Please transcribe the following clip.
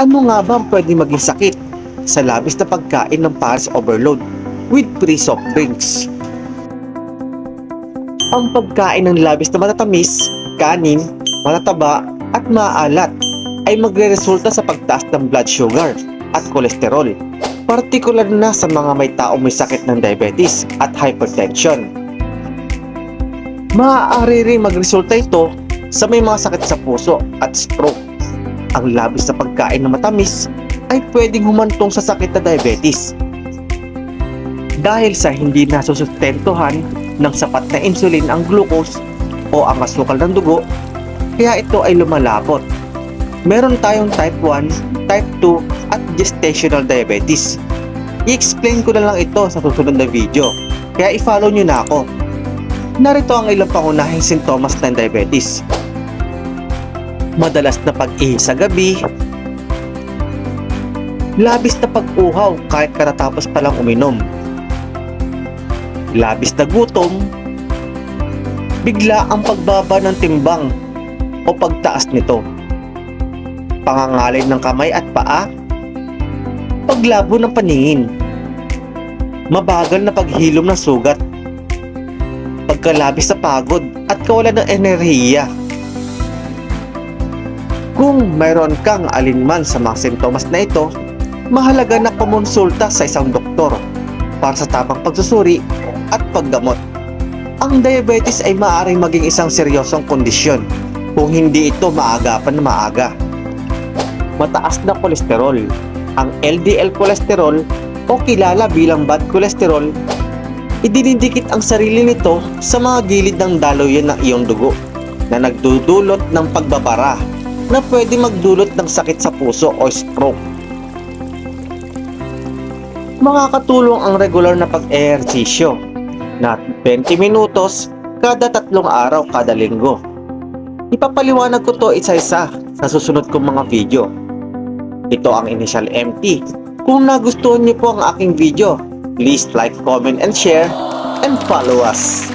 Ano nga ba ang pwede maging sakit sa labis na pagkain ng Paris overload with free soft drinks? Ang pagkain ng labis na matatamis, kanin, matataba at maalat ay magre-resulta sa pagtaas ng blood sugar at kolesterol, partikular na sa mga may taong may sakit ng diabetes at hypertension. Maaari rin magresulta ito sa may mga sakit sa puso at stroke. Ang labis na pagkain ng matamis ay pwedeng humantong sa sakit na diabetes dahil sa hindi nasusustentuhan ng sapat na insulin ang glucose o ang asukal ng dugo, kaya ito ay lumalapot. Meron tayong type 1, type 2 at gestational diabetes. I-explain ko na lang ito sa susunod na video, kaya i-follow nyo na ako. Narito ang ilang pangunahing sintomas ng diabetes. Madalas na pag-ihi sa gabi, labis na pag-uhaw kahit katatapos palang uminom, labis na gutom, bigla ang pagbaba ng timbang o pagtaas nito, pangangalay ng kamay at paa, paglabo ng paningin, mabagal na paghilom ng sugat, pagkalabis na pagod at kawalan ng enerhiya. Kung mayroon kang alinman sa mga sintomas na ito, mahalaga na kumonsulta sa isang doktor para sa tamang pagsusuri at paggamot. Ang diabetes ay maaaring maging isang seryosong kondisyon kung hindi ito maagapan na maaga. Mataas na kolesterol. Ang LDL cholesterol o kilala bilang bad cholesterol, idinidikit ang sarili nito sa mga gilid ng daluyan ng iyong dugo na nagdudulot ng pagbabara na pwede magdulot ng sakit sa puso o stroke. Makakatulong ang regular na pag-ehersisyo na 20 minutos kada 3 araw kada linggo. Ipapaliwanag ko to isa-isa sa susunod kong mga video. Ito ang Initial MT. Kung nagustuhan niyo po ang aking video, please like, comment, and share, and follow us.